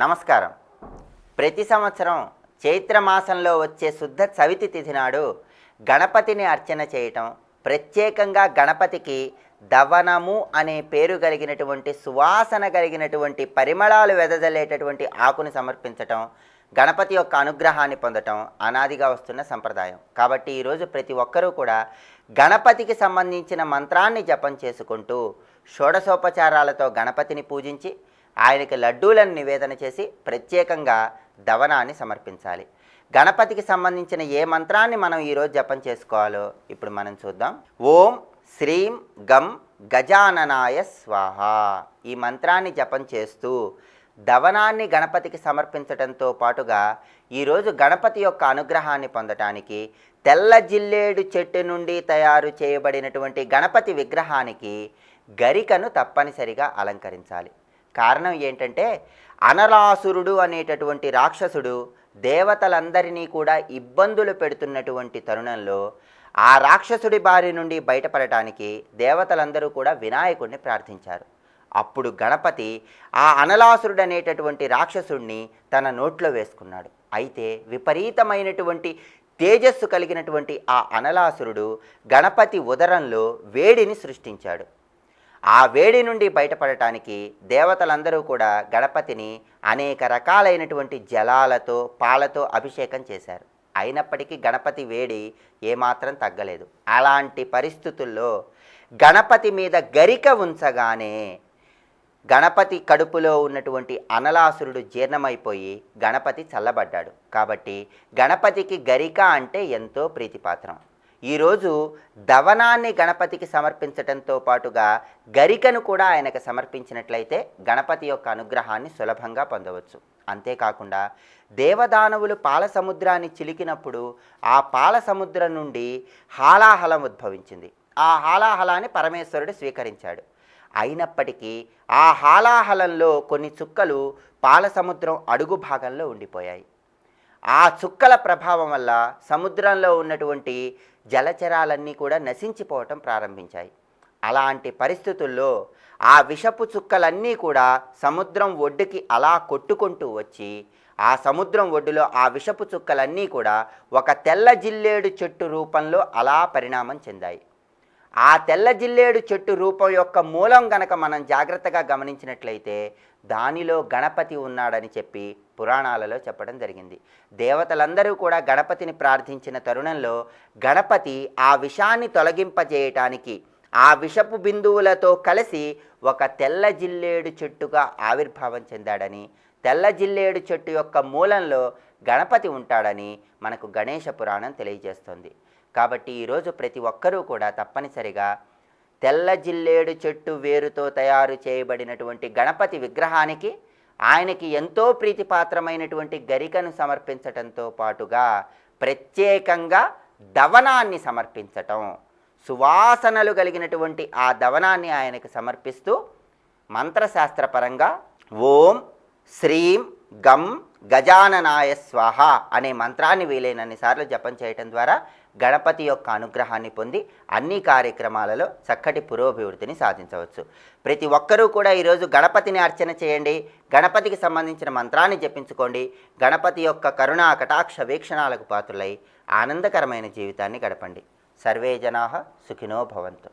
నమస్కారం. ప్రతి సంవత్సరం చైత్రమాసంలో వచ్చే శుద్ధ చవితి తిథి నాడు గణపతిని అర్చన చేయటం, ప్రత్యేకంగా గణపతికి దవనము అనే పేరు కలిగినటువంటి సువాసన కలిగినటువంటి పరిమళాలు వెదజల్లేటటువంటి ఆకుని సమర్పించటం, గణపతి యొక్క అనుగ్రహాన్ని పొందటం అనాదిగా వస్తున్న సంప్రదాయం. కాబట్టి ఈరోజు ప్రతి ఒక్కరూ కూడా గణపతికి సంబంధించిన మంత్రాన్ని జపం చేసుకుంటూ షోడశోపచారాలతో గణపతిని పూజించి ఆయనకి లడ్డూలను నివేదన చేసి ప్రత్యేకంగా దవనాన్ని సమర్పించాలి. గణపతికి సంబంధించిన ఏ మంత్రాన్ని మనం ఈరోజు జపం చేసుకోవాలో ఇప్పుడు మనం చూద్దాం. ఓం శ్రీం గం గజాననాయ స్వాహ. ఈ మంత్రాన్ని జపం చేస్తూ దవనాన్ని గణపతికి సమర్పించడంతో పాటుగా ఈరోజు గణపతి యొక్క అనుగ్రహాన్ని పొందటానికి తెల్ల జిల్లేడు చెట్టు నుండి తయారు చేయబడినటువంటి గణపతి విగ్రహానికి గరికను తప్పనిసరిగా అలంకరించాలి. కారణం ఏంటంటే, అనలాసురుడు అనేటటువంటి రాక్షసుడు దేవతలందరినీ కూడా ఇబ్బందులు పెడుతున్నటువంటి తరుణంలో ఆ రాక్షసుడి బారి నుండి బయటపడటానికి దేవతలందరూ కూడా వినాయకుడిని ప్రార్థించారు. అప్పుడు గణపతి ఆ అనలాసురుడు అనేటటువంటి రాక్షసుడిని తన నోట్లో వేసుకున్నాడు. అయితే విపరీతమైనటువంటి తేజస్సు కలిగినటువంటి ఆ అనలాసురుడు గణపతి ఉదరంలో వేడిని సృష్టించాడు. ఆ వేడి నుండి బయటపడటానికి దేవతలందరూ కూడా గణపతిని అనేక రకాలైనటువంటి జలాలతో పాలతో అభిషేకం చేశారు. అయినప్పటికీ గణపతి వేడి ఏమాత్రం తగ్గలేదు. అలాంటి పరిస్థితుల్లో గణపతి మీద గరిక ఉంచగానే గణపతి కడుపులో ఉన్నటువంటి అనలాసురుడు జీర్ణమైపోయి గణపతి చల్లబడ్డాడు. కాబట్టి గణపతికి గరిక అంటే ఎంతో ప్రీతిపాత్రం. ఈరోజు దవనాన్ని గణపతికి సమర్పించడంతో పాటుగా గరికను కూడా ఆయనకు సమర్పించినట్లయితే గణపతి యొక్క అనుగ్రహాన్ని సులభంగా పొందవచ్చు. అంతేకాకుండా దేవదానవులు పాల సముద్రాన్ని చిలికినప్పుడు ఆ పాల సముద్రం నుండి హాలాహలం ఉద్భవించింది. ఆ హాలాహలాన్ని పరమేశ్వరుడు స్వీకరించాడు. అయినప్పటికీ ఆ హాలాహలంలో కొన్ని చుక్కలు పాల సముద్రం అడుగు భాగంలో ఉండిపోయాయి. ఆ చుక్కల ప్రభావం వల్ల సముద్రంలో ఉన్నటువంటి జలచరాలన్నీ కూడా నశించిపోవటం ప్రారంభించాయి. అలాంటి పరిస్థితుల్లో ఆ విషపు చుక్కలన్నీ కూడా సముద్రం ఒడ్డుకి అలా కొట్టుకుంటూ వచ్చి ఆ సముద్రం ఒడ్డులో ఆ విషపు చుక్కలన్నీ కూడా ఒక తెల్ల జిల్లేడు చెట్టు రూపంలో అలా పరిణామం చెందాయి. ఆ తెల్ల జిల్లేడు చెట్టు రూపం యొక్క మూలం గనక మనం జాగ్రత్తగా గమనించినట్లయితే దానిలో గణపతి ఉన్నాడని చెప్పి పురాణాలలో చెప్పడం జరిగింది. దేవతలందరూ కూడా గణపతిని ప్రార్థించిన తరుణంలో గణపతి ఆ విషాన్ని తొలగింపజేయటానికి ఆ విషపు బిందువులతో కలిసి ఒక తెల్ల జిల్లేడు చెట్టుగా ఆవిర్భావం చెందాడని, తెల్ల జిల్లేడు చెట్టు యొక్క మూలంలో గణపతి ఉంటాడని మనకు గణేశ పురాణం తెలియజేస్తుంది. కాబట్టి ఈరోజు ప్రతి ఒక్కరూ కూడా తప్పనిసరిగా తెల్ల జిల్లేడు చెట్టు వేరుతో తయారు చేయబడినటువంటి గణపతి విగ్రహానికి ఆయనకి ఎంతో ప్రీతిపాత్రమైనటువంటి గరికను సమర్పించటంతో పాటుగా ప్రత్యేకంగా దవనాన్ని సమర్పించటం, సువాసనలు కలిగినటువంటి ఆ దవనాన్ని ఆయనకు సమర్పిస్తూ మంత్రశాస్త్రపరంగా ఓం శ్రీం గం గజాననాయ స్వాహ అనే మంత్రాన్ని వీలైనన్నిసార్లు జపం చేయటం ద్వారా గణపతి యొక్క అనుగ్రహాన్ని పొంది అన్ని కార్యక్రమాలలో చక్కటి పురోభివృద్ధిని సాధించవచ్చు. ప్రతి ఒక్కరూ కూడా ఈరోజు గణపతిని అర్చన చేయండి, గణపతికి సంబంధించిన మంత్రాన్ని జపించుకోండి. గణపతి యొక్క కరుణా కటాక్ష వీక్షణాలకు పాత్రులై ఆనందకరమైన జీవితాన్ని గడపండి. సర్వే జనాః సుఖినో భవంతు.